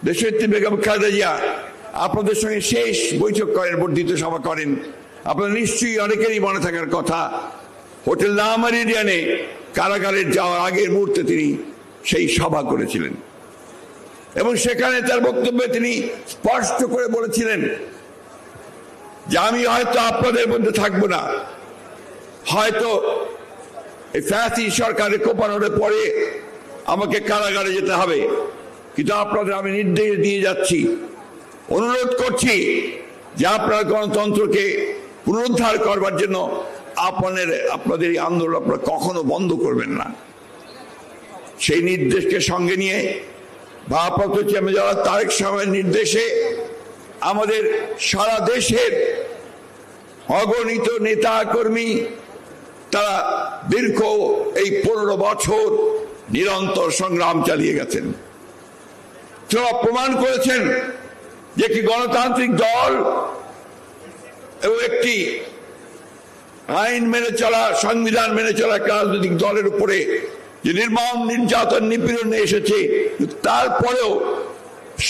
দেশনেত্রী বেগম খালেদা জিয়া আপনাদের সঙ্গে শেষ বৈঠক করেন, বর্ধিত সভা করেন। আপনাদের নিশ্চয়ই অনেকেরই মনে থাকার কথা, হোটেল দ্য মেরিডিয়ানে কারাগারে যাওয়ার আগের মুহূর্তে তিনি সেই সভা করেছিলেন এবং সেখানে তার বক্তব্যে তিনি স্পষ্ট করে বলেছিলেন যে আমি হয়তো আপনাদের মধ্যে থাকবো না, হয়তো এই ফ্যাসিস্ট সরকারের কোপানোর পরে আমাকে কারাগারে যেতে হবে, কিন্তু আপনাদের আমি নির্দেশ দিয়ে যাচ্ছি, অনুরোধ করছি যে আপনারা গণতন্ত্রকে পুনরুদ্ধার করবার জন্য আপনাদের এই আন্দোলন আপনারা কখনো বন্ধ করবেন না। সেই নির্দেশকে সঙ্গে নিয়ে ভারপ্রাপ্ত চেয়ারম্যান জনাব তারেক রহমানের নির্দেশে আমাদের সারা দেশের অগণিত নেতা কর্মী তারা দীর্ঘ এই 15 বছর নিরন্তর সংগ্রাম চালিয়ে গেছেন। তারা প্রমাণ করেছেন যে একটি গণতান্ত্রিক দল এবং একটি আইন মেনে চলা, সংবিধান মেনে চলা একটা রাজনৈতিক দলের উপরে যে নির্মম নির্যাতন নিপীড়ন এসেছে, তারপরেও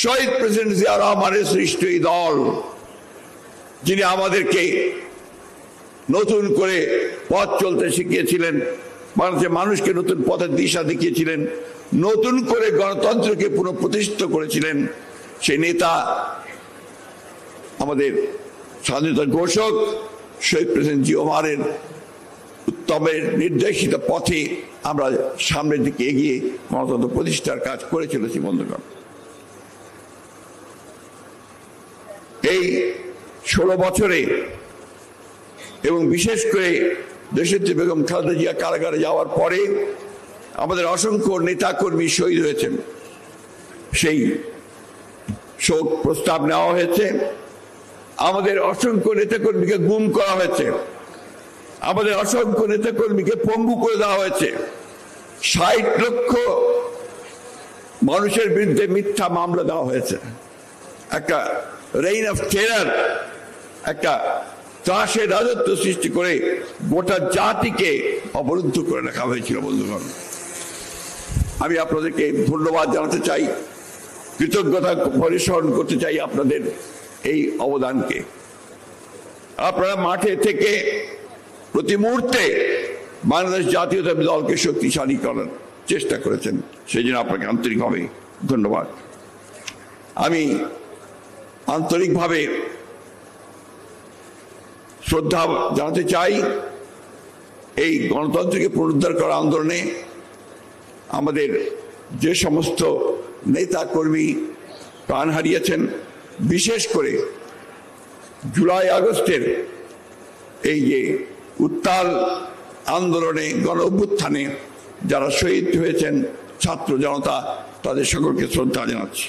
শহীদ প্রেসিডেন্ট জিয়া রহমানের সৃষ্ট এই দল, যিনি আমাদেরকে নতুন করে পথ চলতে শিখিয়েছিলেন, বাংলাদেশের মানুষকে নতুন পথের দিশা দেখিয়েছিলেন, নতুন করে গণতন্ত্রকে পুনঃপ্রতিষ্ঠিত করেছিলেন, সেই নেতা আমাদের স্বাধীনতার ঘোষক শহীদ প্রেসিডেন্ট জিয়া রহমানের উত্তমের নির্দেশিত পথে আমরা সামনের দিকে এগিয়ে গণতন্ত্র প্রতিষ্ঠার কাজ করে চলেছি। বন্ধুগণ, এই 16 বছরে এবং বিশেষ করে দেশনেত্রী বেগম খালেদা জিয়া কারাগারে যাওয়ার পরে আমাদের অসংখ্য নেতা কর্মী শহীদ হয়েছেন। সেই শোক প্রস্তাব নেওয়া হয়েছে। আমাদের অসংখ্য নেতাকর্মীকে গুম করা হয়েছে, আমাদের অসংখ্য নেতাকর্মীকে পঙ্গু করে দেওয়া হয়েছে, 60 লক্ষ মানুষের বিরুদ্ধে মিথ্যা মামলা দেওয়া হয়েছে। একটা রেইন অফ টেরার, একটা ত্রাসের রাজত্ব সৃষ্টি করে গোটা জাতিকে অবরুদ্ধ করে রাখা হয়েছিল। বন্ধুগণ, আমি আপনাদেরকে ধন্যবাদ জানাতে চাই, কৃতজ্ঞতা পরিস্মরণ করতে চাই আপনাদের এই অবদানকে। আপনারা মাঠে থেকে প্রতি মুহূর্তে বাংলাদেশ জাতীয়তাবাদী দলকে শক্তিশালী করার চেষ্টা করেছেন, সেই জন্য আপনাকে আন্তরিকভাবে ধন্যবাদ। আমি আন্তরিকভাবে শ্রদ্ধা জানাতে চাই এই গণতন্ত্রকে পুনরুদ্ধার করার আন্দোলনে আমাদের যে সমস্ত নেতা কর্মী প্রাণ হারিয়েছেন, বিশেষ করে জুলাই আগস্টের এই যে উত্তাল আন্দোলনে, গণ অভ্যুত্থানে যারা শহীদ হয়েছেন ছাত্র জনতা, তাদের সকলকে শ্রদ্ধা জানাচ্ছি।